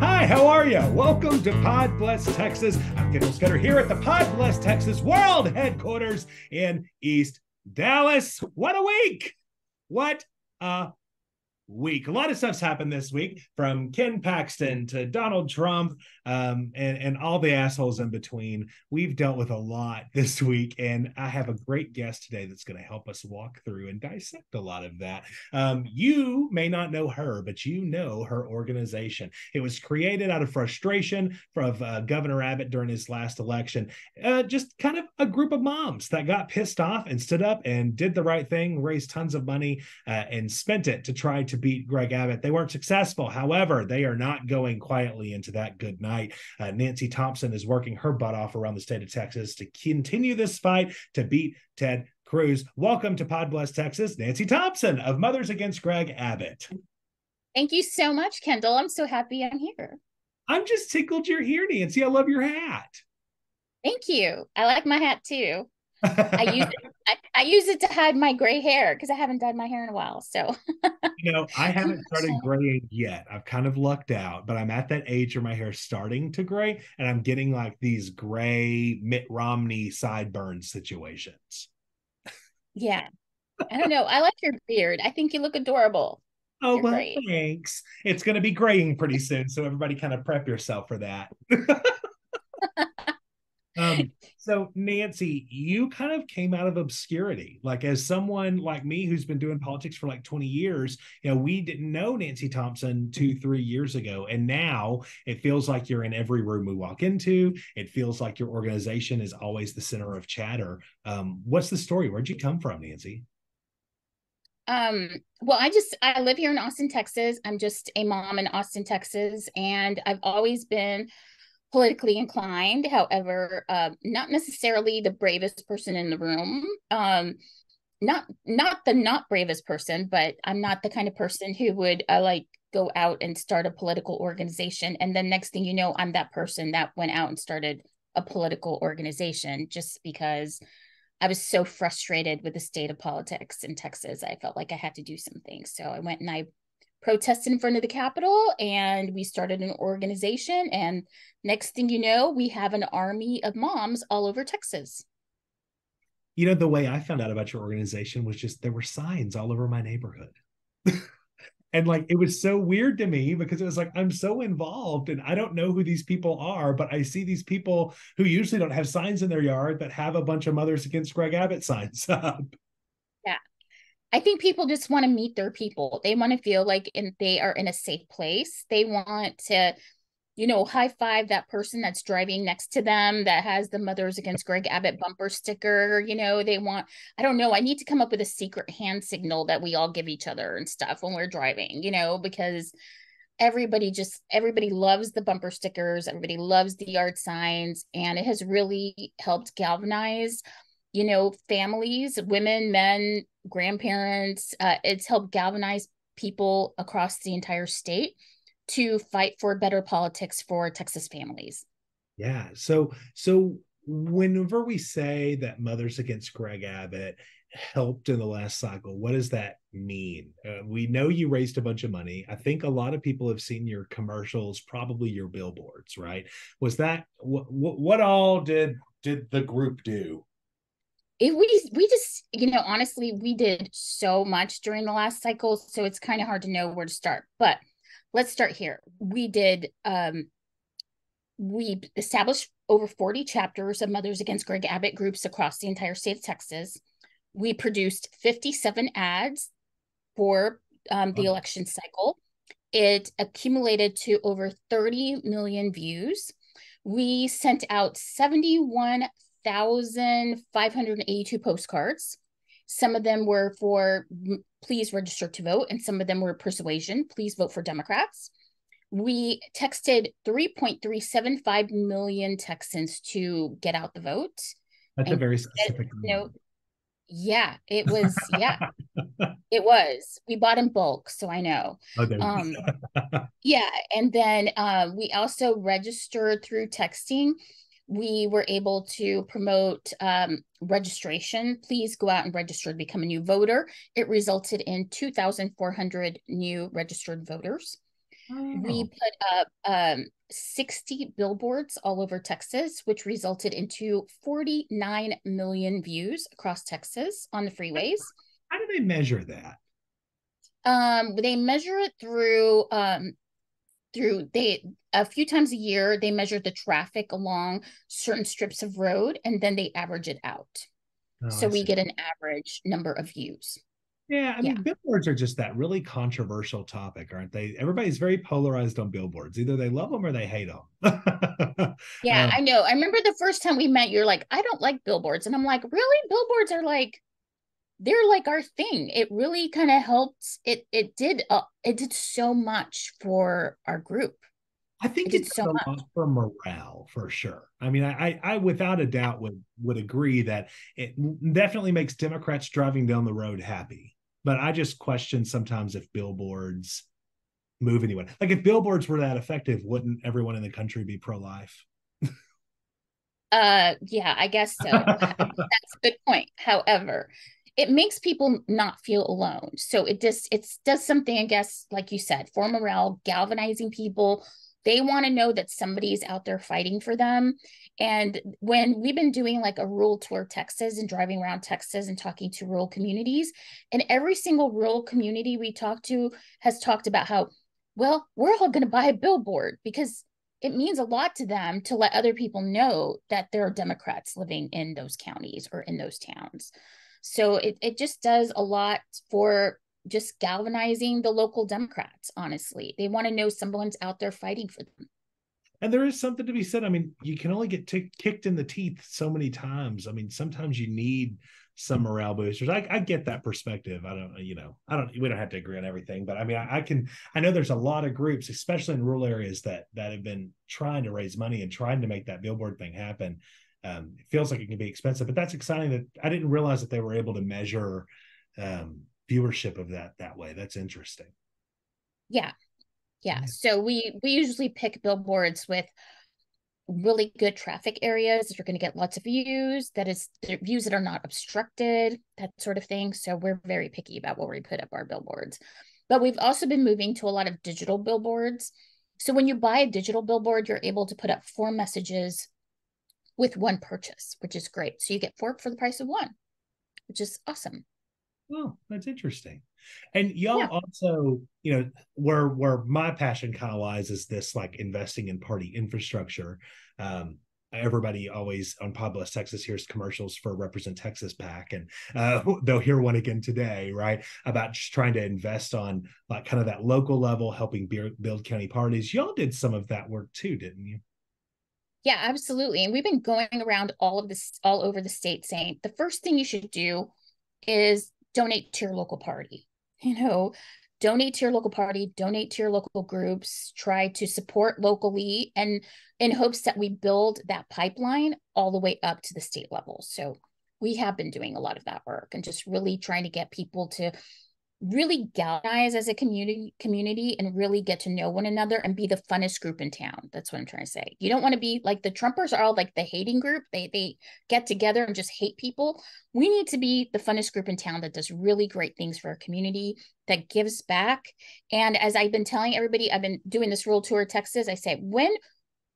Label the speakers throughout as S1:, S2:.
S1: Hi, how are you? Welcome to Pod Bless Texas. I'm Kendall Scudder here at the Pod Bless Texas World Headquarters in East Dallas. What a week! What a week. A lot of stuff's happened this week, from Ken Paxton to Donald Trump, and all the assholes in between. We've dealt with a lot this week, and I have a great guest today that's going to help us walk through and dissect a lot of that. You may not know her, but you know her organization. It was created out of frustration from Governor Abbott during his last election. Just kind of a group of moms that got pissed off and stood up and did the right thing, raised tons of money, and spent it to try to beat Greg Abbott. They weren't successful. However, they are not going quietly into that good night. Nancy Thompson is working her butt off around the state of Texas to continue this fight to beat Ted Cruz. Welcome to Pod Bless Texas, Nancy Thompson of Mothers Against Greg Abbott.
S2: Thank you so much, Kendall. I'm so happy I'm here.
S1: I'm just tickled you're here, Nancy. I love your hat.
S2: Thank you. I like my hat too. I use it to hide my gray hair because I haven't dyed my hair in a while. So
S1: I haven't started graying yet. I've kind of lucked out, but I'm at that age where my hair's starting to gray, and I'm getting like these gray Mitt Romney sideburn situations.
S2: Yeah. I don't know. I like your beard. I think you look adorable.
S1: Oh, well, great. Thanks. It's going to be graying pretty soon, so everybody kind of prep yourself for that. So Nancy, you kind of came out of obscurity. Like, as someone like me who's been doing politics for like 20 years, we didn't know Nancy Thompson 2-3 years ago. And now it feels like you're in every room we walk into. It feels like your organization is always the center of chatter. What's the story? Where'd you come from, Nancy?
S2: Well, I live here in Austin, Texas. I'm just a mom in Austin, Texas, and I've always been politically inclined. However, not necessarily the bravest person in the room. Not the not bravest person, but I'm not the kind of person who would like go out and start a political organization. And then next thing you know, I'm that person that went out and started a political organization just because I was so frustrated with the state of politics in Texas. I felt like I had to do something. So I went and I protested in front of the Capitol, and we started an organization. And next thing you know, we have an army of moms all over Texas.
S1: The way I found out about your organization was just there were signs all over my neighborhood. And like, it was so weird to me because it was like, I'm so involved and I don't know who these people are, but I see these people who usually don't have signs in their yard that have a bunch of Mothers Against Greg Abbott signs up.
S2: Yeah. I think people just want to meet their people. They want to feel like they are in a safe place. They want to, high five that person that's driving next to them that has the Mothers Against Greg Abbott bumper sticker. They want, I don't know, I need to come up with a secret hand signal that we all give each other and stuff when we're driving, because everybody loves the bumper stickers. Everybody loves the yard signs. And it has really helped galvanize families, women, men, grandparents. It's helped galvanize people across the entire state to fight for better politics for Texas families.
S1: Yeah. So whenever we say that Mothers Against Greg Abbott helped in the last cycle, what does that mean? We know you raised a bunch of money. I think a lot of people have seen your commercials, probably your billboards, right? Was that what all did the group do?
S2: We just, honestly, we did so much during the last cycle, so it's kind of hard to know where to start. But let's start here. We established over 40 chapters of Mothers Against Greg Abbott groups across the entire state of Texas. We produced 57 ads for the election cycle. It accumulated to over 30 million views. We sent out 71,582 postcards. Some of them were for please register to vote, and some of them were persuasion, please vote for Democrats. We texted 3.375 million Texans to get out the vote.
S1: That's a very specific
S2: note. Yeah, it was. Yeah, it was. We bought in bulk, so I know. Yeah, and then we also registered through texting. we were able to promote registration. Please go out and register to become a new voter. It resulted in 2,400 new registered voters. We put up 60 billboards all over Texas, which resulted into 49 million views across Texas on the freeways.
S1: How do they measure that?
S2: They measure it through a few times a year. They measure the traffic along certain strips of road, and then they average it out. So we get an average number of views.
S1: Yeah, I mean, billboards are just that really controversial topic, aren't they? Everybody's very polarized on billboards. Either they love them or they hate them.
S2: Yeah, I know. I remember the first time we met, you're like, I don't like billboards. And I'm like, really? Billboards are like, they're like our thing. It really kind of helped. It did so much for our group.
S1: I think it's so much for morale, for sure. I mean, I without a doubt would agree that it definitely makes Democrats driving down the road happy. But I just question sometimes if billboards move anyone. Like if billboards were that effective, wouldn't everyone in the country be pro-life?
S2: Yeah, I guess so. That's a good point. However, it makes people not feel alone. So it does something, I guess, like you said, for morale, galvanizing people. They want to know that somebody's out there fighting for them. And when we've been doing like a rural tour of Texas and driving around Texas and talking to rural communities, and every single rural community we talk to has talked about how, well, we're all going to buy a billboard because it means a lot to them to let other people know that there are Democrats living in those counties or in those towns. So it just does a lot for just galvanizing the local Democrats, honestly. They want to know someone's out there fighting for them.
S1: And there is something to be said. I mean, you can only get kicked in the teeth so many times. I mean, sometimes you need some morale boosters. I get that perspective. We don't have to agree on everything, but I mean, I know there's a lot of groups, especially in rural areas that have been trying to raise money and trying to make that billboard thing happen. It feels like it can be expensive, but that's exciting that I didn't realize that they were able to measure viewership of that way. That's interesting.
S2: Yeah. So we usually pick billboards with really good traffic areas that are going to get lots of views, views that are not obstructed, that sort of thing. So we're very picky about where we put up our billboards. But we've also been moving to a lot of digital billboards. So when you buy a digital billboard, you're able to put up 4 messages with 1 purchase, which is great. So you get 4 for the price of 1, which is awesome.
S1: Oh, that's interesting. And y'all also, where my passion kind of lies is this, like investing in party infrastructure. Everybody always on Pod Bless Texas hears commercials for Represent Texas PAC, and they'll hear one again today, right? About just trying to invest on like kind of that local level, helping build county parties. Y'all did some of that work too, didn't you?
S2: Yeah, absolutely. And we've been going around all over the state saying the first thing you should do is donate to your local party. Donate to your local party, donate to your local groups, try to support locally, and in hopes that we build that pipeline all the way up to the state level. So we have been doing a lot of that work and just really trying to get people to really galvanize as a community and really get to know one another and be the funnest group in town. That's what I'm trying to say. You don't want to be like the Trumpers are all like the hating group. They get together and just hate people. We need to be the funnest group in town that does really great things for our community, that gives back. And as I've been telling everybody, I've been doing this rural tour of Texas. I say, when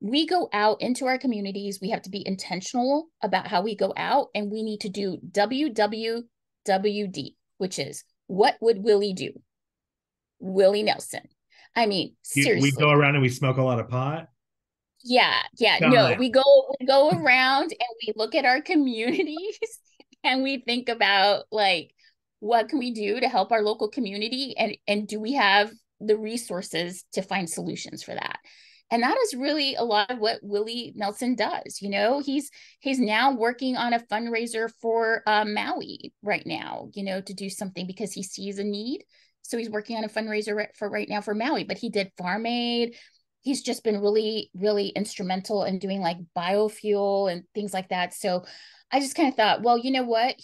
S2: we go out into our communities, we have to be intentional about how we go out, and we need to do WWWD, which is, what would Willie do? Willie Nelson. I mean, seriously.
S1: We go around and we smoke a lot of pot.
S2: Yeah. No, we go around and we look at our communities and we think about like, what can we do to help our local community, and do we have the resources to find solutions for that? And that is really a lot of what Willie Nelson does. He's now working on a fundraiser for Maui right now, to do something because he sees a need. So he's working on a fundraiser right now for Maui, but he did Farm Aid. He's just been really, really instrumental in doing like biofuel and things like that. So I just kind of thought, well, you know what?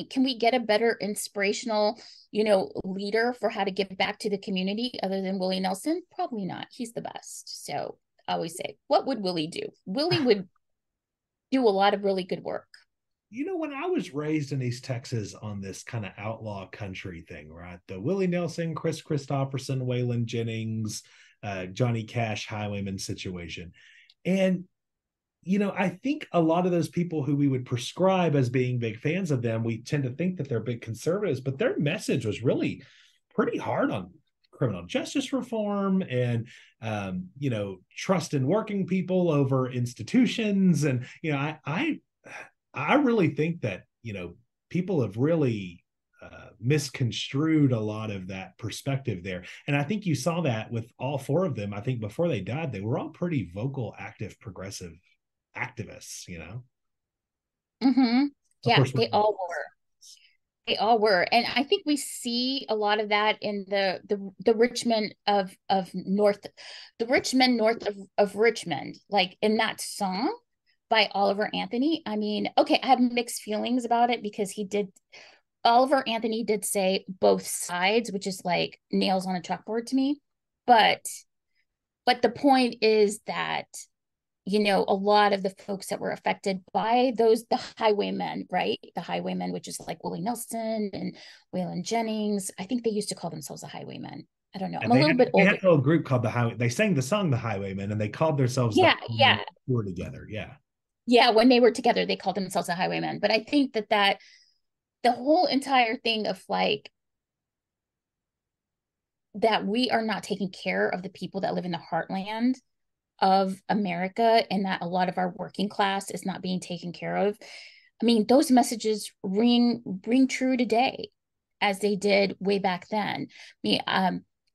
S2: Can we get a better inspirational, leader for how to give back to the community other than Willie Nelson? Probably not. He's the best. So I always say, what would Willie do? Willie would do a lot of really good work.
S1: When I was raised in East Texas on this kind of outlaw country thing, right? The Willie Nelson, Chris Christopherson, Waylon Jennings, Johnny Cash highwayman situation. And, I think a lot of those people who we would prescribe as being big fans of them, we tend to think that they're big conservatives, but their message was really pretty hard on criminal justice reform and, trust in working people over institutions. And, I really think that, people have really misconstrued a lot of that perspective there. And I think you saw that with all four of them. I think before they died, they were all pretty vocal, active, progressive activists,
S2: Mm-hmm.
S1: Of
S2: Yeah,
S1: course.
S2: they all were. They all were. And I think we see a lot of that in the Richmond of North, the Richmond North of Richmond, like in that song by Oliver Anthony. I mean, okay, I have mixed feelings about it because Oliver Anthony did say both sides, which is like nails on a chalkboard to me. But the point is that, a lot of the folks that were affected by the highwaymen, right? The highwaymen, which is like Willie Nelson and Waylon Jennings. I think they used to call themselves the highwaymen. I don't know. I'm a little bit
S1: They
S2: older.
S1: had a little group called the Highway. They sang the song "The Highwaymen" and they called themselves
S2: Yeah,
S1: the
S2: yeah,
S1: were together. Yeah.
S2: yeah. When they were together, they called themselves the highwaymen. But I think that the whole entire thing of like that we are not taking care of the people that live in the heartland of America, and that a lot of our working class is not being taken care of. I mean, those messages ring true today as they did way back then.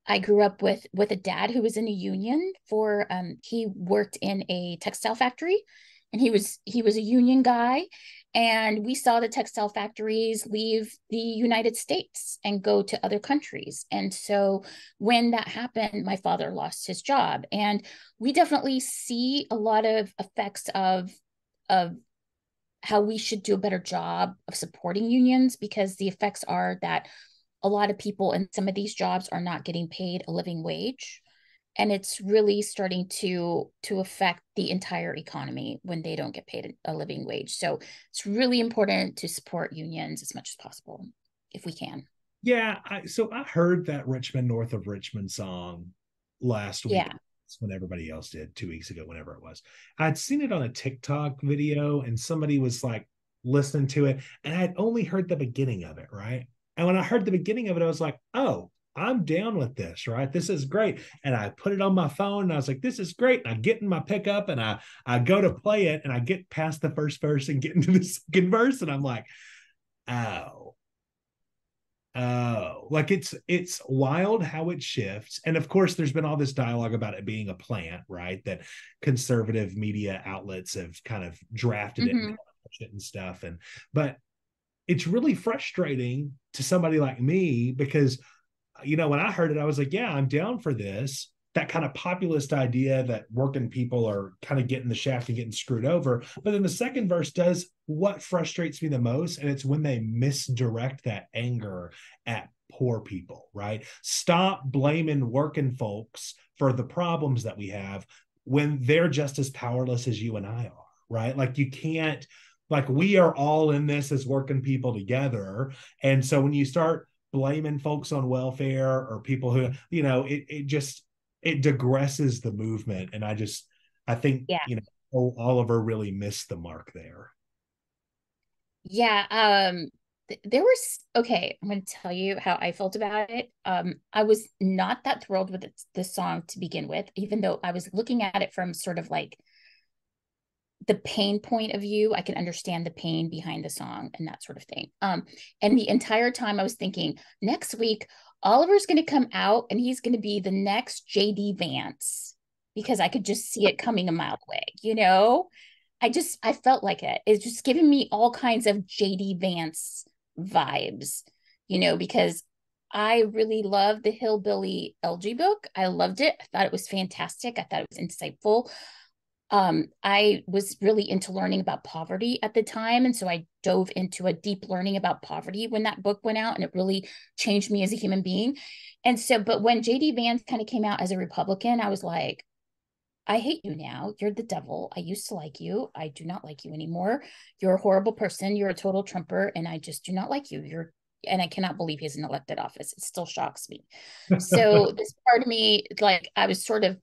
S2: I grew up with a dad who was in a union for he worked in a textile factory, and he was a union guy, and we saw the textile factories leave the United States and go to other countries. And so when that happened, my father lost his job, and we definitely see a lot of effects of how we should do a better job of supporting unions, because the effects are that a lot of people in some of these jobs are not getting paid a living wage, and it's really starting to affect the entire economy when they don't get paid a living wage. So it's really important to support unions as much as possible if we can.
S1: Yeah, so I heard that Richmond North of Richmond song last week
S2: Yeah.
S1: when everybody else did 2 weeks ago, whenever it was. I'd seen it on a TikTok video and somebody was like listening to it, and I'd only heard the beginning of it, right? And when I heard the beginning of it, I was like, oh, I'm down with this, right? This is great. And I put it on my phone and I was like, this is great. And I get in my pickup and I go to play it and I get past the first verse and get into the second verse. And I'm like, oh, like it's wild how it shifts. And of course, there's been all this dialogue about it being a plant, right? That conservative media outlets have kind of drafted it and pushed it and stuff. But it's really frustrating to somebody like me because, when I heard it, I was like, yeah, I'm down for this. That kind of populist idea that working people are kind of getting the shaft and getting screwed over. But then the second verse does what frustrates me the most. And it's when they misdirect that anger at poor people, right? Stop blaming working folks for the problems that we have when they're just as powerless as you and I are, right? Like you can't, like we are all in this as working people together. And so when you start blaming folks on welfare or people who, it digresses the movement. And I think,
S2: Yeah.
S1: Oliver really missed the mark there.
S2: Yeah. There was, okay, I'm going to tell you how I felt about it. I was not that thrilled with the song to begin with, even though I was looking at it from sort of like the pain point of view. I can understand the pain behind the song and that sort of thing. And the entire time I was thinking, next week, Oliver's going to come out and he's going to be the next JD Vance, because I could just see it coming a mile away. I felt like it. It's just giving me all kinds of JD Vance vibes, because I really loved the Hillbilly LG book. I loved it. I thought it was fantastic. I thought it was insightful. I was really into learning about poverty at the time. And so I dove into a deep learning about poverty when that book went out, and it really changed me as a human being. And so, but when JD Vance kind of came out as a Republican, I was like, I hate you now. You're the devil. I used to like you. I do not like you anymore. You're a horrible person. You're a total Trumper, and I just do not like you. And I cannot believe he's in elected office. It still shocks me. So this part of me, like, I was sort of,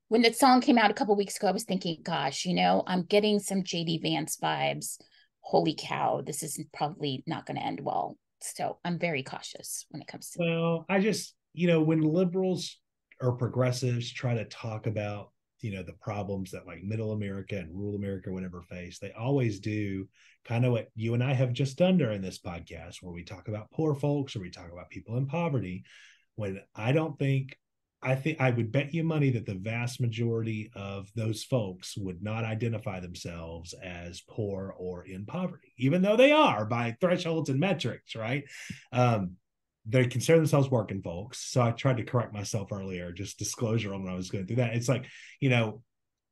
S2: when the song came out a couple weeks ago, I was thinking, gosh, I'm getting some JD Vance vibes. Holy cow, this is probably not going to end well. So I'm very cautious when it comes to.
S1: Well, I just, when liberals or progressives try to talk about, the problems that like middle America and rural America, whatever, face, they always do kind of what you and I have just done during this podcast, where we talk about poor folks or we talk about people in poverty. When I think I would bet you money that the vast majority of those folks would not identify themselves as poor or in poverty, even though they are by thresholds and metrics, right? They consider themselves working folks. So I tried to correct myself earlier, just disclosure on when I was going through that. It's like,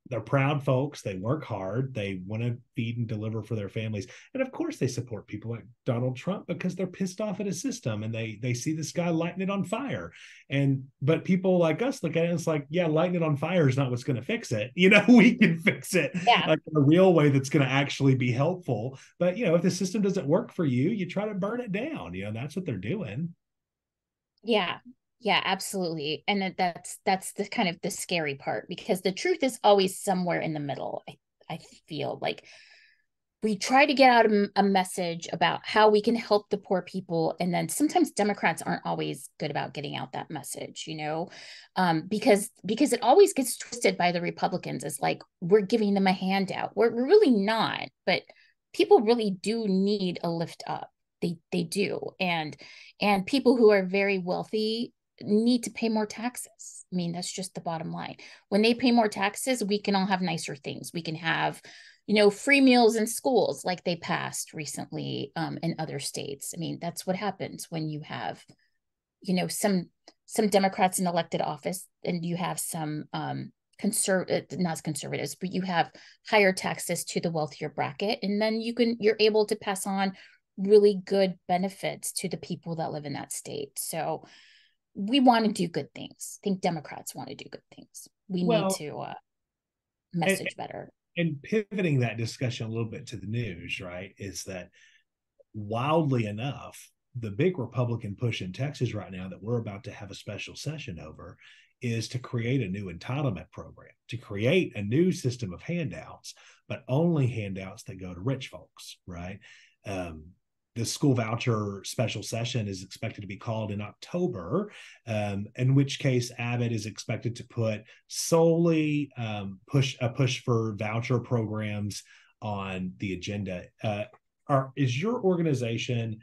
S1: they're proud folks. They work hard. They want to feed and deliver for their families. And of course they support people like Donald Trump because they're pissed off at a system and they see this guy lighting it on fire. But people like us look at it and it's like, yeah, lighting it on fire is not what's going to fix it. We can fix it like in a real way that's going to actually be helpful. But, if the system doesn't work for you, you try to burn it down. That's what they're doing.
S2: Yeah. Yeah, absolutely. And that's the kind of the scary part, because the truth is always somewhere in the middle. I feel like we try to get out a message about how we can help the poor people, and then sometimes Democrats aren't always good about getting out that message, because it always gets twisted by the Republicans as like we're giving them a handout. We're really not, but people really do need a lift up. They do, and people who are very wealthy need to pay more taxes. I mean, that's just the bottom line. When they pay more taxes, we can all have nicer things. We can have, free meals in schools like they passed recently in other states. I mean, that's what happens when you have, some Democrats in elected office, and you have some not conservatives, but you have higher taxes to the wealthier bracket, and then you're able to pass on really good benefits to the people that live in that state. So we want to do good things. I think Democrats want to do good things. We need to message better.
S1: And pivoting that discussion a little bit to the news, right, is that wildly enough, the big Republican push in Texas right now that we're about to have a special session over is to create a new entitlement program, to create a new system of handouts, but only handouts that go to rich folks, right? The school voucher special session is expected to be called in October, in which case Abbott is expected to put solely push for voucher programs on the agenda. Is your organization,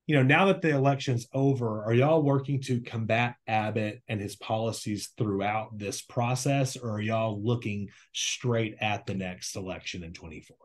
S1: now that the election's over, are y'all working to combat Abbott and his policies throughout this process, or are y'all looking straight at the next election in 2024?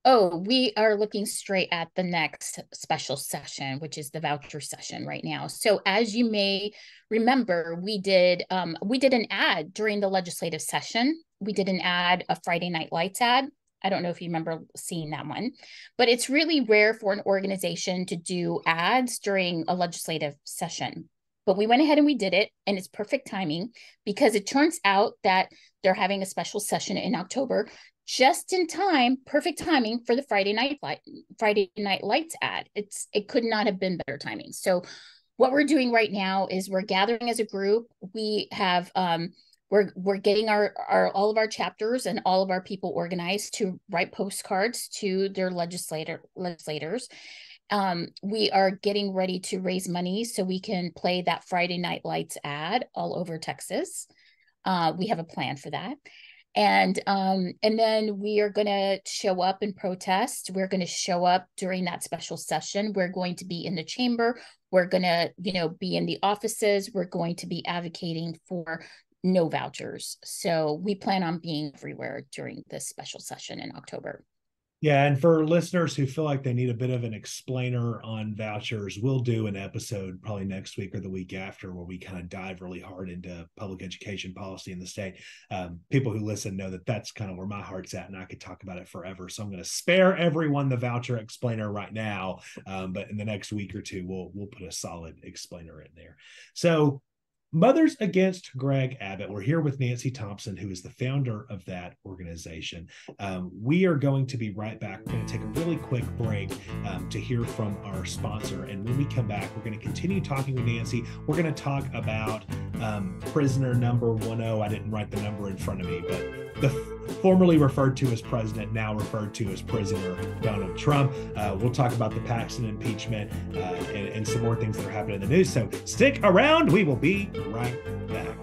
S2: Oh, we are looking straight at the next special session, which is the voucher session right now. So as you may remember, we did an ad during the legislative session. We did an ad, a Friday Night Lights ad. I don't know if you remember seeing that one, but it's really rare for an organization to do ads during a legislative session. But we went ahead and we did it, and it's perfect timing because it turns out that they're having a special session in October, just in time, perfect timing for the Friday Night Lights ad. It could not have been better timing. So what we're doing right now is we're gathering as a group. We have we're getting our all of our chapters and all of our people organized to write postcards to their legislators. We are getting ready to raise money so we can play that Friday Night Lights ad all over Texas. We have a plan for that. And then we are going to show up and protest. We're going to show up during that special session. We're going to be in the chamber. We're going to, be in the offices. We're going to be advocating for no vouchers. So we plan on being everywhere during this special session in October.
S1: Yeah, and for listeners who feel like they need a bit of an explainer on vouchers, we'll do an episode probably next week or the week after where we kind of dive really hard into public education policy in the state. People who listen know that that's kind of where my heart's at, and I could talk about it forever. So I'm going to spare everyone the voucher explainer right now, but in the next week or two, we'll put a solid explainer in there. So Mothers Against Greg Abbott. We're here with Nancy Thompson, who is the founder of that organization. We are going to be right back. We're going to take a really quick break to hear from our sponsor. And when we come back, we're going to continue talking with Nancy. We're going to talk about prisoner number 10. I didn't write the number in front of me, but the formerly referred to as president, now referred to as prisoner, Donald Trump. We'll talk about the Paxton impeachment and some more things that are happening in the news. So stick around. We will be right back.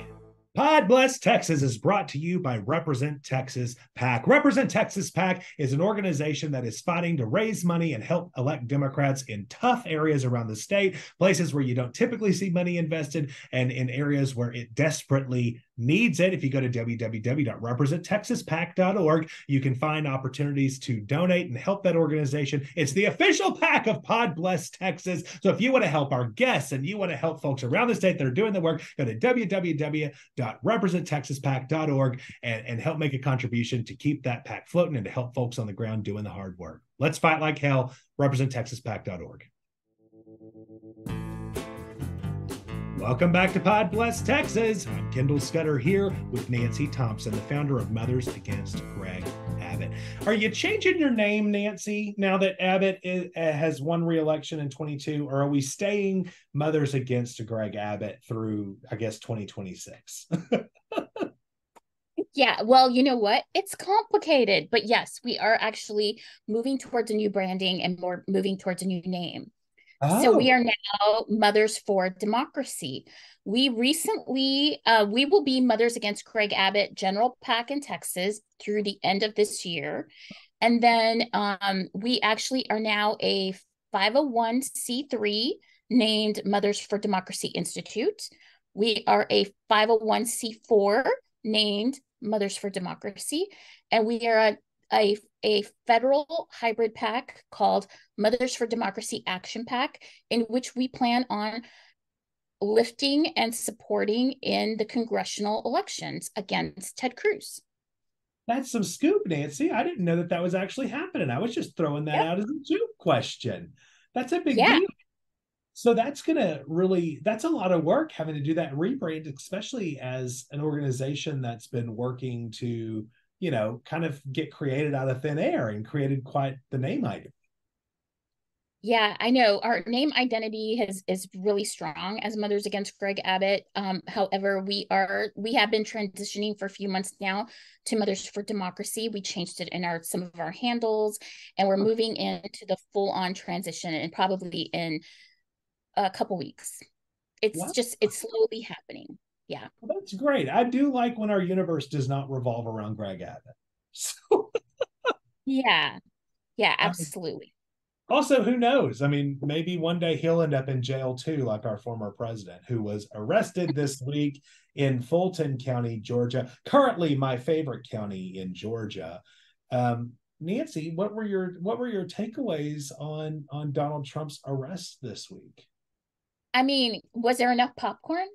S1: Pod Bless Texas is brought to you by Represent Texas PAC. Represent Texas PAC is an organization that is fighting to raise money and help elect Democrats in tough areas around the state, places where you don't typically see money invested, and in areas where it desperately needs it. If you go to www.representtexaspac.org, you can find opportunities to donate and help that organization. It's the official PAC of Pod Bless Texas. So if you want to help our guests and you want to help folks around the state that are doing the work, go to www.representtexaspac.org and help make a contribution to keep that PAC floating and to help folks on the ground doing the hard work. Let's fight like hell. Representtexaspac.org. Welcome back to Pod Bless Texas. I'm Kendall Scudder here with Nancy Thompson, the founder of Mothers Against Greg Abbott. Are you changing your name, Nancy, now that Abbott has won re-election in 22, or are we staying Mothers Against Greg Abbott through, I guess, 2026?
S2: Yeah, well, you know what? It's complicated, but yes, we are actually moving towards a new branding and more moving towards a new name. So we are now Mothers for Democracy. We recently, we will be Mothers Against Greg Abbott General PAC in Texas through the end of this year. And then we actually are now a 501c3 named Mothers for Democracy Institute. We are a 501c4 named Mothers for Democracy. And we are a federal hybrid PAC called Mothers for Democracy Action PAC, in which we plan on lifting and supporting in the congressional elections against Ted Cruz.
S1: That's some scoop, Nancy. I didn't know that that was actually happening. I was just throwing that out as a joke question. That's a big deal. So that's a lot of work having to do that rebrand, especially as an organization that's been working to, kind of get created out of thin air and created quite the name item.
S2: Yeah, I know our name identity is really strong as Mothers Against Greg Abbott. However, we have been transitioning for a few months now to Mothers for Democracy. We changed it in some of our handles, and we're moving into the full-on transition, and probably in a couple weeks. It's slowly happening. Yeah.
S1: Well, that's great. I do like when our universe does not revolve around Greg Abbott. So
S2: yeah, absolutely.
S1: Also, who knows? I mean, maybe one day he'll end up in jail too, like our former president, who was arrested this week in Fulton County, Georgia. Currently, my favorite county in Georgia. Nancy, what were your takeaways on Donald Trump's arrest this week?
S2: I mean, was there enough popcorn?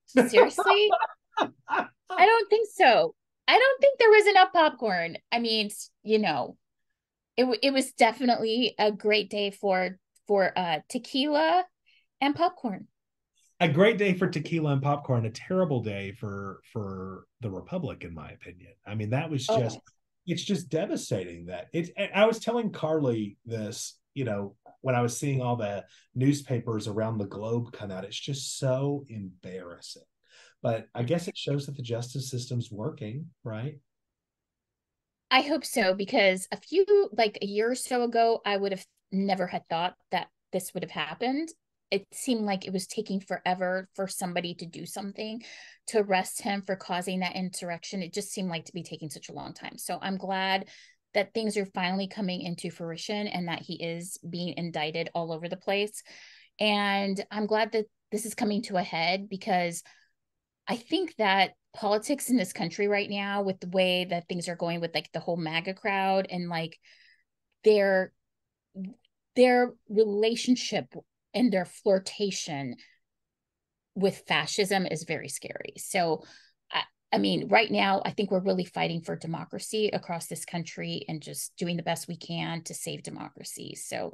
S2: Seriously? I don't think so. I don't think there was enough popcorn. I mean, it was definitely a great day for tequila and popcorn.
S1: A great day for tequila and popcorn, a terrible day for the Republic, in my opinion. I mean, that was it's just devastating that I was telling Carly this, when I was seeing all the newspapers around the globe come out. It's just so embarrassing. But I guess it shows that the justice system's working, right?
S2: I hope so, because a year or so ago, I would have never had thought that this would have happened. It seemed like it was taking forever for somebody to do something to arrest him for causing that insurrection. It just seemed like to be taking such a long time. So I'm glad that things are finally coming into fruition and that he is being indicted all over the place. And I'm glad that this is coming to a head, because I think that politics in this country right now, with the way that things are going with the whole MAGA crowd and their relationship and their flirtation with fascism is very scary. So I mean, right now, I think we're really fighting for democracy across this country and just doing the best we can to save democracy. So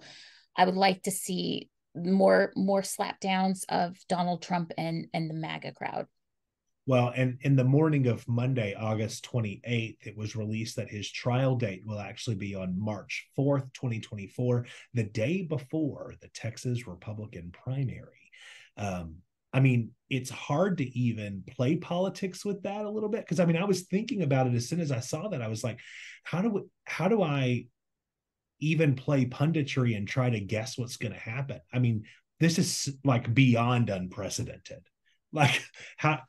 S2: I would like to see more slapdowns of Donald Trump and the MAGA crowd.
S1: Well, and in the morning of Monday, August 28th, it was released that his trial date will actually be on March 4th, 2024, the day before the Texas Republican primary. I mean, it's hard to even play politics with that a little bit, because I mean, I was thinking about it as soon as I saw that. I was like, how do I even play punditry and try to guess what's going to happen? I mean, this is like beyond unprecedented. Like,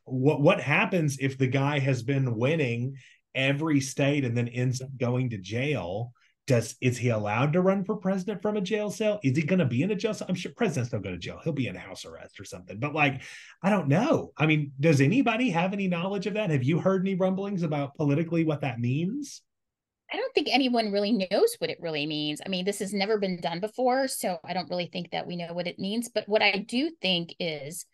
S1: what happens if the guy has been winning every state and then ends up going to jail? Is he allowed to run for president from a jail cell? Is he going to be in a jail cell? I'm sure presidents don't go to jail. He'll be in house arrest or something. But like, I don't know. I mean, does anybody have any knowledge of that? Have you heard any rumblings about politically what that means?
S2: I don't think anyone really knows what it really means. I mean, this has never been done before, so I don't really think that we know what it means. But what I do think is,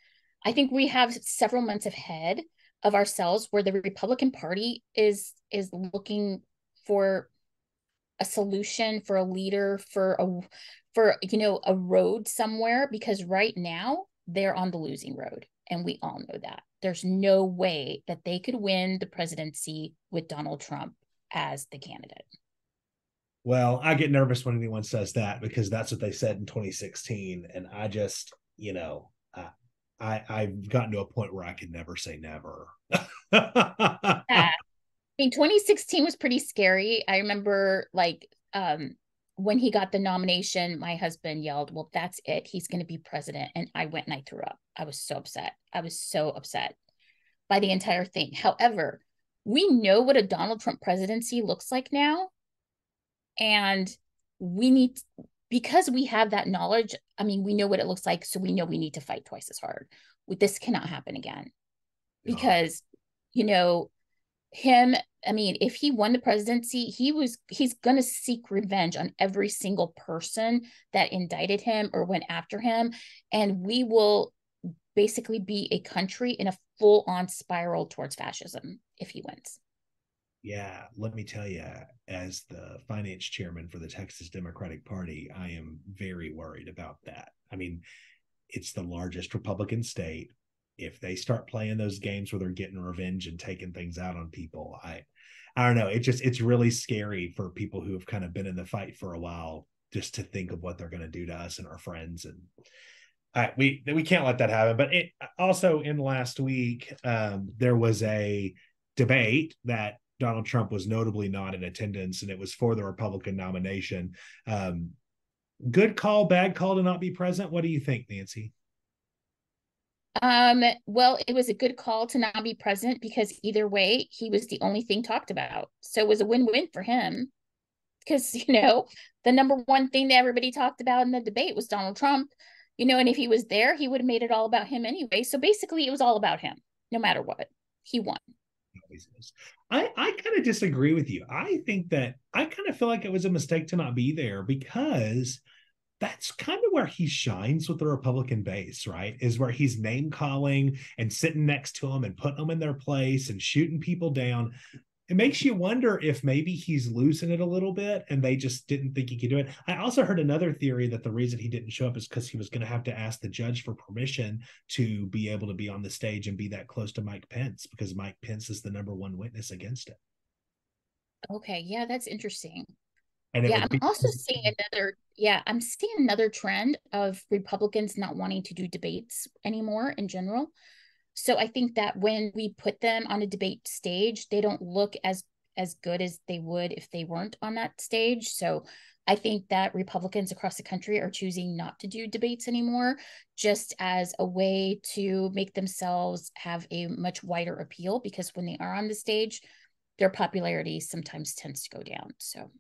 S2: I think we have several months ahead of ourselves where the Republican Party is looking for a solution, for a leader, for a road somewhere, because right now they're on the losing road, and we all know that. There's no way that they could win the presidency with Donald Trump as the candidate.
S1: Well, I get nervous when anyone says that, because that's what they said in 2016, and I just, I've gotten to a point where I can never say never.
S2: Yeah. I mean, 2016 was pretty scary. I remember when he got the nomination, my husband yelled, "Well, that's it. He's going to be president." And I went and I threw up. I was so upset. I was so upset by the entire thing. However, we know what a Donald Trump presidency looks like now. And because we have that knowledge, I mean, we know what it looks like. So we know we need to fight twice as hard. This cannot happen again. Because, him, I mean, if he won the presidency, he's going to seek revenge on every single person that indicted him or went after him. And we will basically be a country in a full-on spiral towards fascism if he wins.
S1: Yeah, let me tell you, as the finance chairman for the Texas Democratic Party, I am very worried about that. I mean, it's the largest Republican state. If they start playing those games where they're getting revenge and taking things out on people, I don't know. It's really scary for people who have kind of been in the fight for a while, just to think of what they're going to do to us and our friends. And we can't let that happen. But it also, in last week, there was a debate that Donald Trump was notably not in attendance, and it was for the Republican nomination. Good call, bad call to not be present. What do you think, Nancy?
S2: Well, it was a good call to not be present, because either way, he was the only thing talked about. So it was a win-win for him, because, the number one thing that everybody talked about in the debate was Donald Trump, and if he was there, he would have made it all about him anyway. So basically it was all about him, no matter what. He won.
S1: I kind of disagree with you. I think that I kind of feel like it was a mistake to not be there, because that's kind of where he shines with the Republican base, right? Is where he's name calling and sitting next to them and putting them in their place and shooting people down. It makes you wonder if maybe he's losing it a little bit and they just didn't think he could do it. I also heard another theory that the reason he didn't show up is because he was going to have to ask the judge for permission to be able to be on the stage and be that close to Mike Pence, because Mike Pence is the number one witness against it.
S2: Okay, yeah, that's interesting.
S1: And
S2: I'm also seeing another trend of Republicans not wanting to do debates anymore in general. So I think that when we put them on a debate stage, they don't look as good as they would if they weren't on that stage. So I think that Republicans across the country are choosing not to do debates anymore, just as a way to make themselves have a much wider appeal, because when they are on the stage, their popularity sometimes tends to go down. So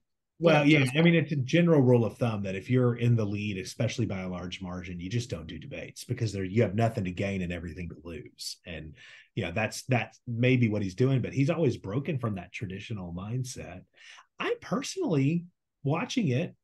S1: well, yeah, I mean, it's a general rule of thumb that if you're in the lead, especially by a large margin, you just don't do debates, because you have nothing to gain and everything to lose. And that's maybe what he's doing, but he's always broken from that traditional mindset. I personally, watching it,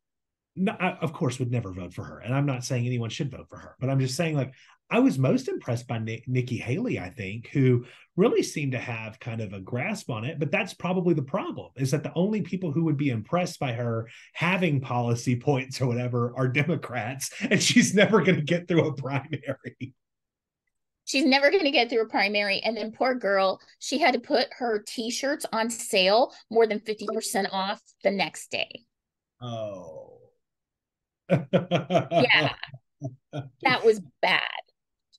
S1: I, of course, would never vote for her, and I'm not saying anyone should vote for her, but I'm just saying, like, I was most impressed by Nikki Haley, I think, who really seemed to have kind of a grasp on it. But that's probably the problem, is that the only people who would be impressed by her having policy points or whatever are Democrats, and she's never going to get through a primary.
S2: She's never going to get through a primary. And then poor girl, she had to put her t-shirts on sale more than 50% off the next day.
S1: Oh.
S2: Yeah, that was bad.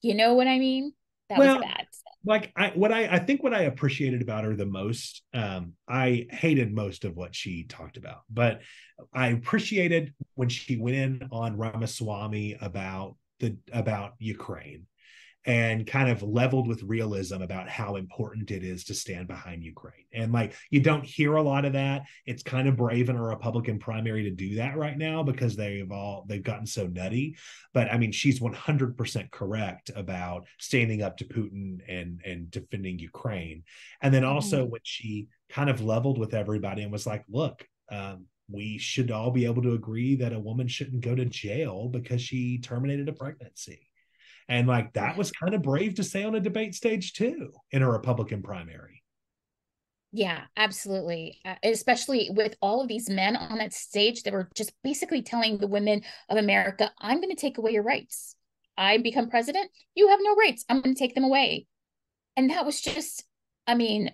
S2: You know what I mean? That was bad.
S1: Like I think what I appreciated about her the most, I hated most of what she talked about, but I appreciated when she went in on Ramaswamy about Ukraine and kind of leveled with realism about how important it is to stand behind Ukraine. And like, you don't hear a lot of that. It's kind of brave in a Republican primary to do that right now because they've gotten so nutty. But I mean, she's 100% correct about standing up to Putin and defending Ukraine. And then also when she kind of leveled with everybody and was like, look, we should all be able to agree that a woman shouldn't go to jail because she terminated a pregnancy. And like, that was kind of brave to say on a debate stage too, in a Republican primary.
S2: Yeah, absolutely. Especially with all of these men on that stage that were just basically telling the women of America, I'm going to take away your rights. I become president. You have no rights. I'm going to take them away. And that was just, I mean,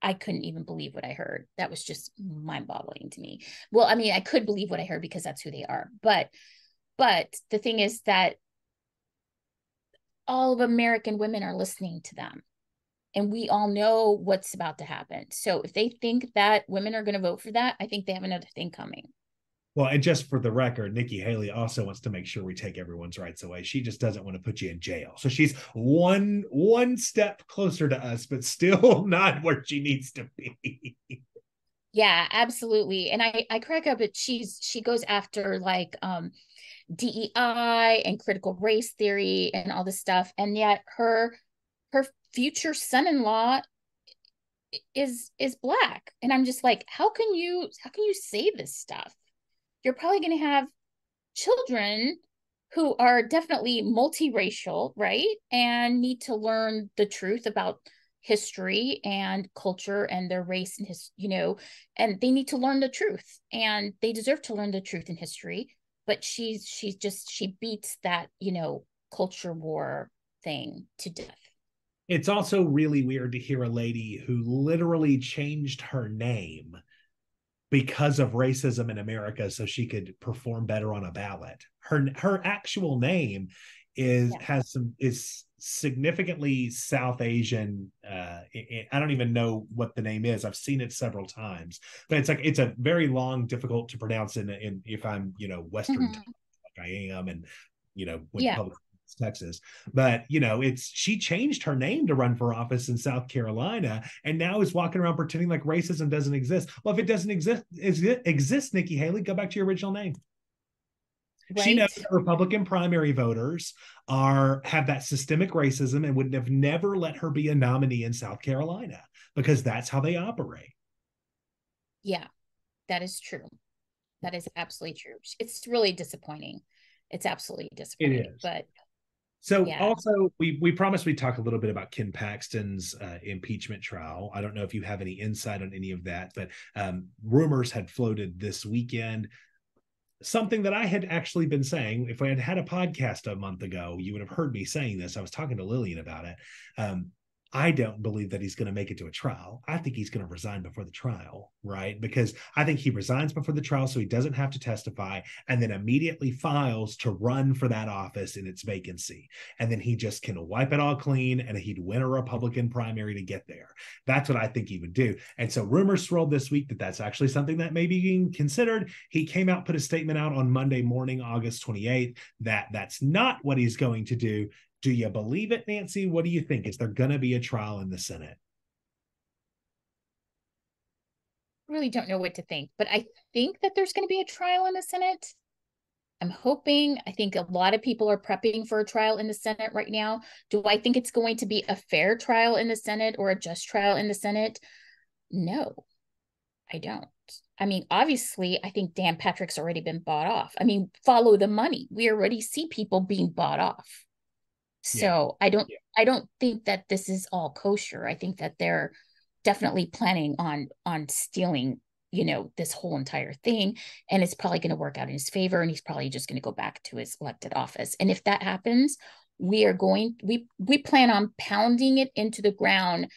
S2: I couldn't even believe what I heard. That was just mind-boggling to me. Well, I mean, I could believe what I heard because that's who they are. But the thing is that all of American women are listening to them. And we all know what's about to happen. So if they think that women are going to vote for that, I think they have another thing coming.
S1: Well, and just for the record, Nikki Haley also wants to make sure we take everyone's rights away. She just doesn't want to put you in jail. So she's one step closer to us, but still not where she needs to be.
S2: Yeah, absolutely. And I crack up at she goes after like DEI and critical race theory and all this stuff. And yet her future son-in-law is Black. And I'm just like, how can you say this stuff? You're probably going to have children who are definitely multiracial, right? And need to learn the truth about history and culture and their race and his, and they need to learn the truth, and they deserve to learn the truth in history. But she beats that, culture war thing to death.
S1: It's also really weird to hear a lady who literally changed her name because of racism in America so she could perform better on a ballot. Her actual name is significantly South Asian. I don't even know what the name is. I've seen it several times, but it's a very long, difficult to pronounce in if I'm Western like I am, and went to public Texas. But she changed her name to run for office in South Carolina, and now is walking around pretending like racism doesn't exist. Well, if it doesn't exist, Nikki Haley, go back to your original name. Right. She knows that Republican primary voters have that systemic racism and would have never let her be a nominee in South Carolina because that's how they operate.
S2: Yeah, that is true. That is absolutely true. It's really disappointing. It's absolutely disappointing. It is. But
S1: so also we promised we'd talk a little bit about Ken Paxton's impeachment trial. I don't know if you have any insight on any of that, but rumors had floated this weekend. Something that I had actually been saying, if I had had a podcast a month ago, you would have heard me saying this. I was talking to Lillian about it. I don't believe that he's going to make it to a trial. I think he's going to resign before the trial, right? Because I think he resigns before the trial so he doesn't have to testify, and then immediately files to run for that office in its vacancy. And then he just can wipe it all clean, and he'd win a Republican primary to get there. That's what I think he would do. And so rumors swirled this week that that's actually something that may be being considered. He came out, put a statement out on Monday morning, August 28th, that that's not what he's going to do. Do you believe it, Nancy? What do you think? Is there going to be a trial in the Senate?
S2: I really don't know what to think, but I think that there's going to be a trial in the Senate. I'm hoping. I think a lot of people are prepping for a trial in the Senate right now. Do I think it's going to be a fair trial in the Senate or a just trial in the Senate? No, I don't. I mean, obviously, I think Dan Patrick's already been bought off. I mean, follow the money. We already see people being bought off.
S1: Yeah.
S2: So I don't think that this is all kosher. I think that they're definitely planning on stealing, this whole entire thing, and it's probably going to work out in his favor, and he's probably just going to go back to his elected office. And if that happens, we plan on pounding it into the ground,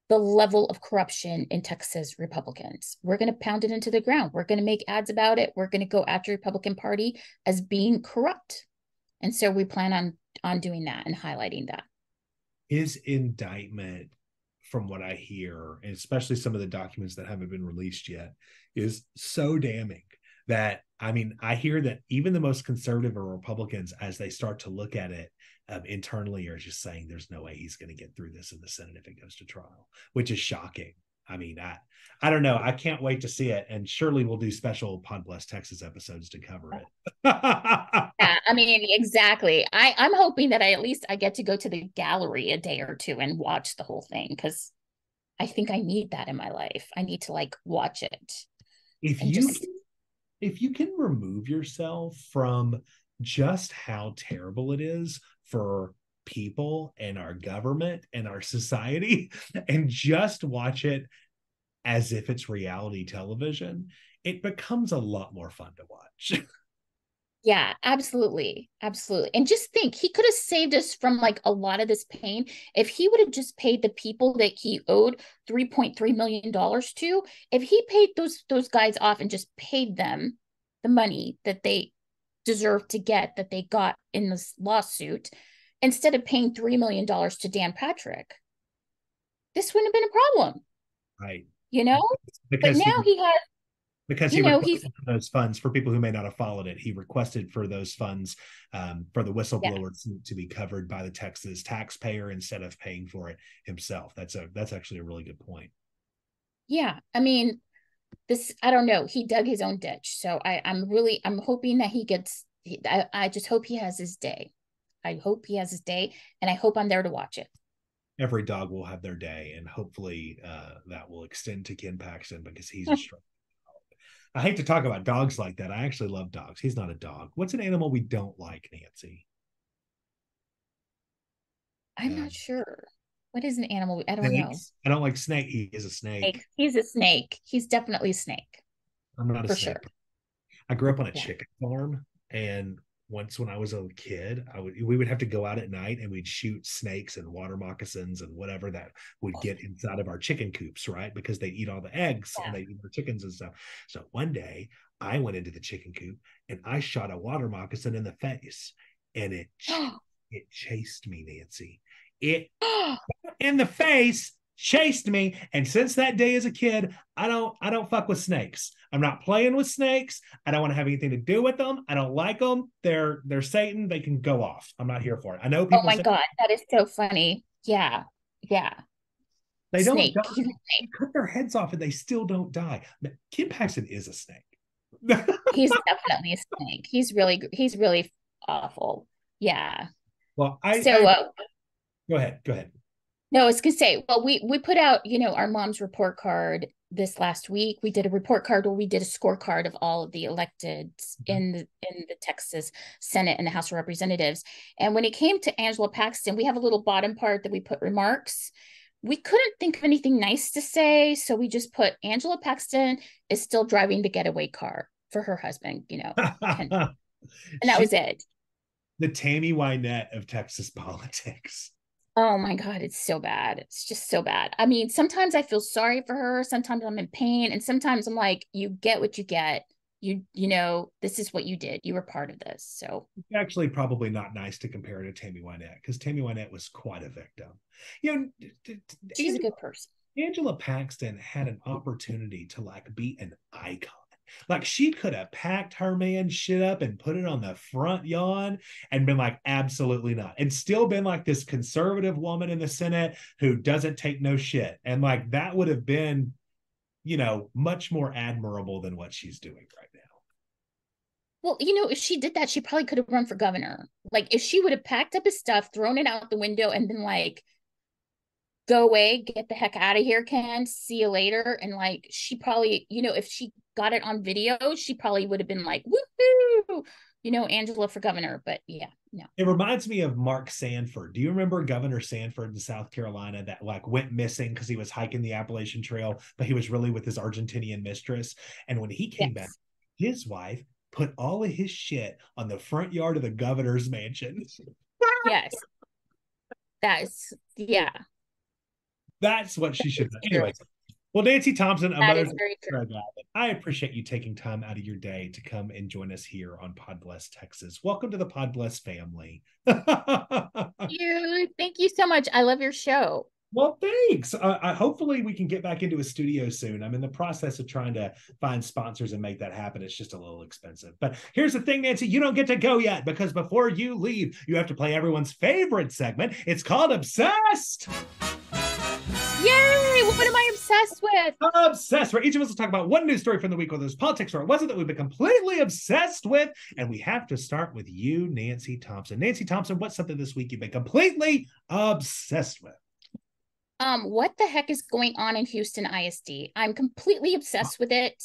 S2: the level of corruption in Texas Republicans. We're going to pound it into the ground. We're going to make ads about it. We're going to go after the Republican Party as being corrupt. And so we plan on doing that and highlighting that.
S1: His indictment, from what I hear, and especially some of the documents that haven't been released yet, is so damning that, I mean, I hear that even the most conservative or Republicans, as they start to look at it internally, are just saying there's no way he's going to get through this in the Senate if it goes to trial, which is shocking. I mean, I don't know. I can't wait to see it. And surely we'll do special Pod Bless Texas episodes to cover it.
S2: Yeah, I mean, exactly. I'm hoping that at least I get to go to the gallery a day or two and watch the whole thing, because I think I need that in my life. I need to watch it.
S1: If you can remove yourself from just how terrible it is for people and our government and our society, and just watch it as if it's reality television, it becomes a lot more fun to watch.
S2: Yeah, absolutely. Absolutely. And just think, he could have saved us from a lot of this pain if he would have just paid the people that he owed $3.3 million to. If he paid those guys off and just paid them the money that they deserve to get, that they got in this lawsuit, instead of paying $3 million to Dan Patrick, this wouldn't have been a problem.
S1: Right.
S2: But now he has,
S1: because he requested for those funds. For people who may not have followed it, he requested for those funds for the whistleblowers to be covered by the Texas taxpayer instead of paying for it himself. That's actually a really good point.
S2: Yeah, I mean, I don't know. He dug his own ditch. So I'm hoping that he gets. I just hope he has his day. I hope he has his day, and I hope I'm there to watch it.
S1: Every dog will have their day, and hopefully that will extend to Ken Paxton, because he's a strong. I hate to talk about dogs like that. I actually love dogs. He's not a dog. What's an animal we don't like, Nancy?
S2: I'm not sure. What is an animal? I don't know.
S1: I don't like snake. He is a snake.
S2: He's a snake. He's definitely a snake.
S1: I'm not a snake.
S2: Sure.
S1: I grew up on a chicken farm, and once when I was a kid, we would have to go out at night and we'd shoot snakes and water moccasins and whatever that would get inside of our chicken coops, right? Because they eat all the eggs and they eat our chickens and stuff. So one day I went into the chicken coop and I shot a water moccasin in the face, and it chased me, Nancy. It in the face chased me, and since that day as a kid, I don't fuck with snakes. I'm not playing with snakes. I don't want to have anything to do with them. I don't like them. They're Satan. They can go off. I'm not here for it. I know people.
S2: Oh my God, that is so funny. Yeah.
S1: They don't die. They cut their heads off and they still don't die. Ken Paxton is a snake.
S2: He's definitely a snake. He's really awful. Yeah.
S1: Well, go ahead.
S2: No, I was gonna say, well, we put out, our mom's report card this last week. We did a report card where we did a scorecard of all of the electeds in the Texas Senate and the House of Representatives. And when it came to Angela Paxton, we have a little bottom part that we put remarks. We couldn't think of anything nice to say, so we just put Angela Paxton is still driving the getaway car for her husband, and that was it.
S1: The Tammy Wynette of Texas politics.
S2: Oh my God, it's so bad. It's just so bad. I mean, sometimes I feel sorry for her. Sometimes I'm in pain. And sometimes I'm like, you get what you get. This is what you did. You were part of this. So
S1: it's actually probably not nice to compare to Tammy Wynette, because Tammy Wynette was quite a victim.
S2: She's a good person.
S1: Angela Paxton had an opportunity to be an icon. She could have packed her man shit up and put it on the front yawn and been like, absolutely not. And still been this conservative woman in the Senate who doesn't take no shit. And that would have been, much more admirable than what she's doing right now.
S2: Well, if she did that, she probably could have run for governor. If she would have packed up his stuff, thrown it out the window, and been like, go away, get the heck out of here, Ken, see you later. And she probably, if she got it on video, she probably would have been like, woohoo, Angela for governor. But yeah, No.
S1: It reminds me of Mark Sanford. Do you remember Governor Sanford in South Carolina that like went missing because he was hiking the Appalachian Trail, but he was really with his Argentinian mistress? And when he came back,
S2: Yes.
S1: his wife put all of his shit on the front yard of the governor's mansion.
S2: Yes. Yeah.
S1: That's what she should
S2: That
S1: do.
S2: is true.
S1: Anyways, well, Nancy Thompson, a
S2: That
S1: mother,
S2: is very true.
S1: I appreciate you taking time out of your day to come and join us here on Pod Bless Texas. Welcome to the Pod Bless family.
S2: Thank you so much. I love your show.
S1: Well, thanks. Hopefully we can get back into a studio soon. I'm in the process of trying to find sponsors and make that happen. It's just a little expensive. But here's the thing, Nancy, you don't get to go yet because before you leave, you have to play everyone's favorite segment. It's called Obsessed.
S2: Yay! What am I obsessed with?
S1: Obsessed, where each of us will talk about one news story from the week, whether it's politics or it wasn't, that we've been completely obsessed with. And we have to start with you, Nancy Thompson. Nancy Thompson, what's something this week you've been completely obsessed with?
S2: What the heck is going on in Houston ISD? I'm completely obsessed with it.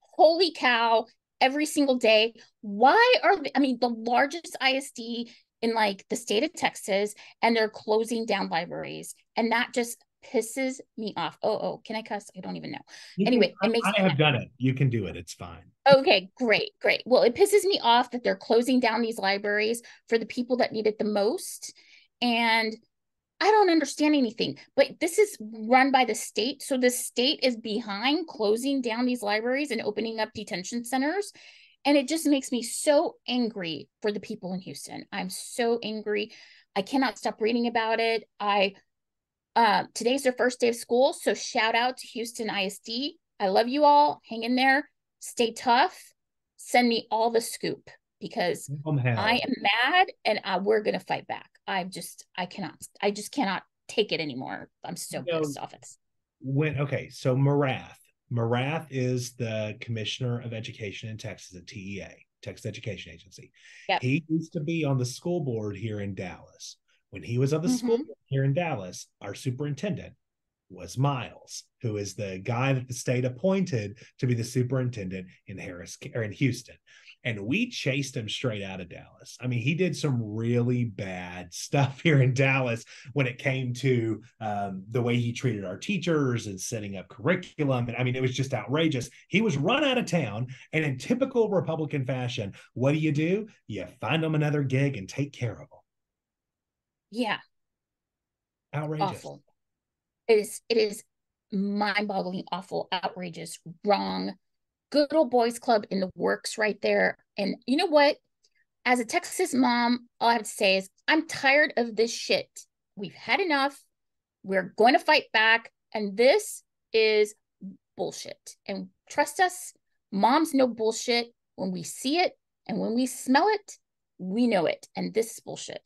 S2: Holy cow, every single day. Why are they, I mean, the largest ISD in like the state of Texas, and they're closing down libraries. And that just pisses me off. Oh, can I cuss? I don't even know. Anyway, it makes
S1: I have done it. You can do it. It's fine.
S2: Okay, great. Well, it pisses me off that they're closing down these libraries for the people that need it the most. And I don't understand anything, but this is run by the state. So the state is behind closing down these libraries and opening up detention centers. And it just makes me so angry for the people in Houston. I'm so angry. I cannot stop reading about it. Today's their first day of school. So shout out to Houston ISD. I love you all. Hang in there. Stay tough. Send me all the scoop because I am mad and we're going to fight back. I just cannot take it anymore. I'm so pissed off.
S1: So Marath is the commissioner of education in Texas at TEA, Texas Education Agency.
S2: Yep.
S1: He used to be on the school board here in Dallas. When he was on the school board here in Dallas, our superintendent was Miles, who is the guy that the state appointed to be the superintendent in Houston. And we chased him straight out of Dallas. I mean, he did some really bad stuff here in Dallas when it came to the way he treated our teachers and setting up curriculum. And I mean, it was just outrageous. He was run out of town. And in typical Republican fashion, what do? You find him another gig and take care of him.
S2: Yeah.
S1: Outrageous.
S2: Awful. It is mind-boggling, awful, outrageous, wrong. Good old boys club in the works right there. And you know what? As a Texas mom, all I have to say is I'm tired of this shit. We've had enough. We're going to fight back. And this is bullshit. And trust us, moms know bullshit when we see it. And when we smell it, we know it. And this is bullshit.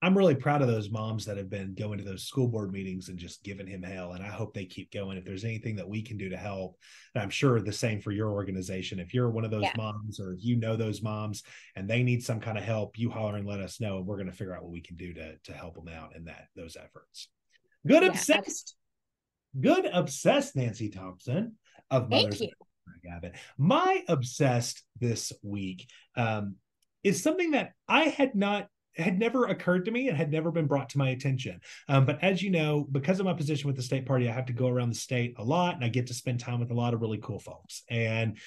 S1: I'm really proud of those moms that have been going to those school board meetings and just giving him hell. And I hope they keep going. If there's anything that we can do to help, and I'm sure the same for your organization. If you're one of those moms or you know those moms and they need some kind of help, you holler and let us know. And we're going to figure out what we can do to help them out in those efforts. Good obsessed. Good obsessed, Nancy Thompson of Mothers Abbott. My obsessed this week is something that I had never occurred to me and had never been brought to my attention. But as you know, because of my position with the state party, I have to go around the state a lot and I get to spend time with a lot of really cool folks. And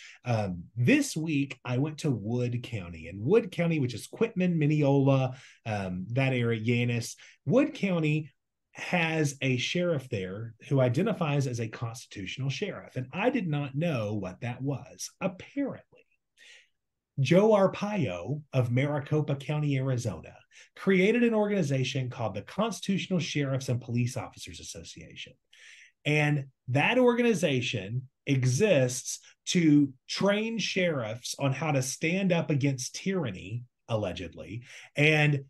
S1: this week I went to Wood County, and Wood County, which is Quitman, Mineola, that area, Yanis. Wood County has a sheriff there who identifies as a constitutional sheriff. And I did not know what that was. Apparently, Joe Arpaio of Maricopa County, Arizona, created an organization called the Constitutional Sheriffs and Police Officers Association. And that organization exists to train sheriffs on how to stand up against tyranny, allegedly. And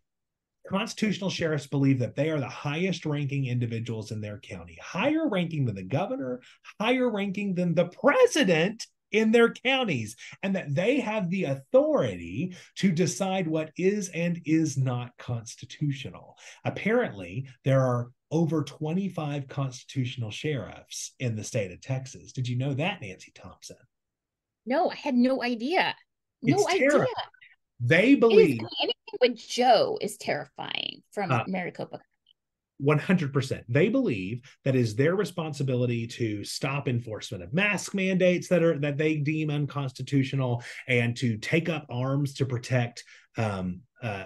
S1: constitutional sheriffs believe that they are the highest ranking individuals in their county, higher ranking than the governor, higher ranking than the president in their counties, and that they have the authority to decide what is and is not constitutional. Apparently, there are over 25 constitutional sheriffs in the state of Texas. Did you know that, Nancy Thompson?
S2: No, I had no idea.
S1: No idea. They
S2: It is
S1: believe
S2: anything with Joe is terrifying from Maricopa.
S1: 100%. They believe that is their responsibility to stop enforcement of mask mandates that they deem unconstitutional, and to take up arms to protect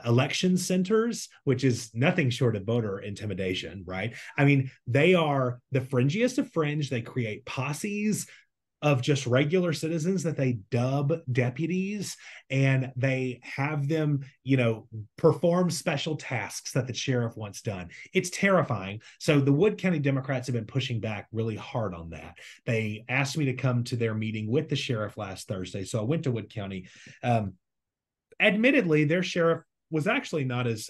S1: election centers, which is nothing short of voter intimidation, right? I mean, they are the fringiest of fringe. They create posses of just regular citizens that they dub deputies, and they have them, perform special tasks that the sheriff wants done. It's terrifying. So the Wood County Democrats have been pushing back really hard on that. They asked me to come to their meeting with the sheriff last Thursday, so I went to Wood County. Admittedly, their sheriff was actually not as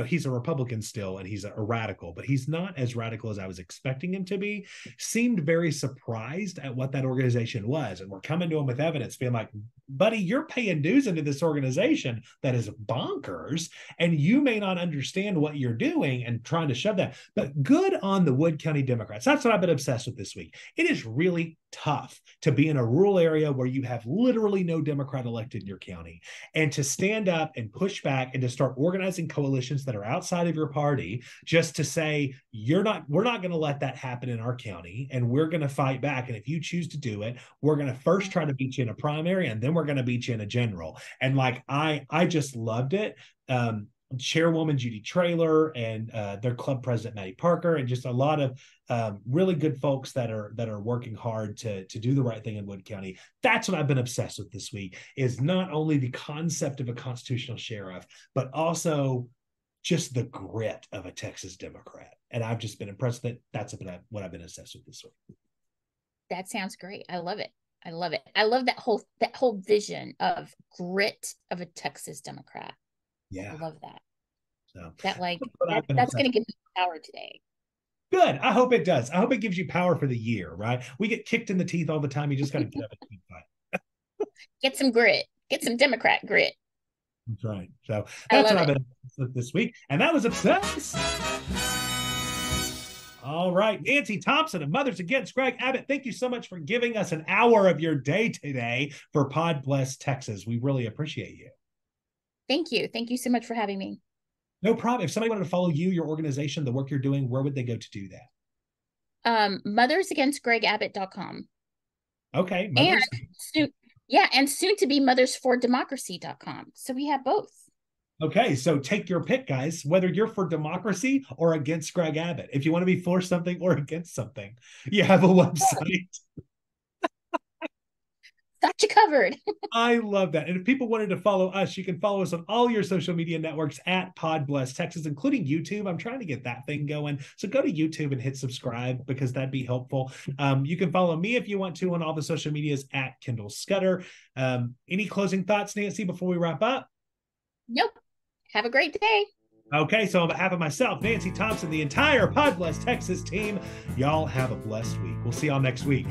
S1: he's a Republican still, and he's a radical, but he's not as radical as I was expecting him to be. Seemed very surprised at what that organization was. And we're coming to him with evidence, being like, buddy, you're paying dues into this organization that is bonkers, and you may not understand what you're doing, and trying to shove that. But good on the Wood County Democrats. That's what I've been obsessed with this week. It is really tough to be in a rural area where you have literally no Democrat elected in your county, and to stand up and push back and to start organizing coalitions that are outside of your party, just to say, we're not going to let that happen in our county, and we're going to fight back. And if you choose to do it, we're going to first try to beat you in a primary, and then we're going to beat you in a general. And like, I just loved it. Chairwoman Judy Traylor and their club president Maddie Parker, and just a lot of really good folks that are working hard to do the right thing in Wood County. That's what I've been obsessed with this week, is not only the concept of a constitutional sheriff, but also just the grit of a Texas Democrat. And I've just been impressed that that's what I've been obsessed with this week.
S2: That sounds great. I love it. I love it. I love that whole vision of grit of a Texas Democrat.
S1: Yeah.
S2: I love that.
S1: So
S2: that's going to give me power today.
S1: Good. I hope it does. I hope it gives you power for the year, right? We get kicked in the teeth all the time. You just got to get up and keep fighting.
S2: Get some grit. Get some Democrat grit.
S1: That's right. So that's what I've been with this week. And that was Obsessed. All right. Nancy Thompson of Mothers Against Greg Abbott, thank you so much for giving us an hour of your day today for Pod Bless Texas. We really appreciate you.
S2: Thank you. Thank you so much for having me.
S1: No problem. If somebody wanted to follow you, your organization, the work you're doing, where would they go to do that?
S2: mothersagainstgregabbott.com.
S1: Okay.
S2: And soon to be mothersfordemocracy.com. So we have both.
S1: Okay, so take your pick, guys, whether you're for democracy or against Greg Abbott. If you want to be for something or against something, you have a website.
S2: Got you covered.
S1: I love that. And if people wanted to follow us, you can follow us on all your social media networks at Pod Bless Texas, including YouTube. I'm trying to get that thing going. So go to YouTube and hit subscribe, because that'd be helpful. You can follow me if you want to on all the social medias at Kendall Scudder. Any closing thoughts, Nancy, before we wrap up?
S2: Nope. Have a great day.
S1: Okay, so on behalf of myself, Nancy Thompson, the entire Pod Bless Texas team, y'all have a blessed week. We'll see y'all next week.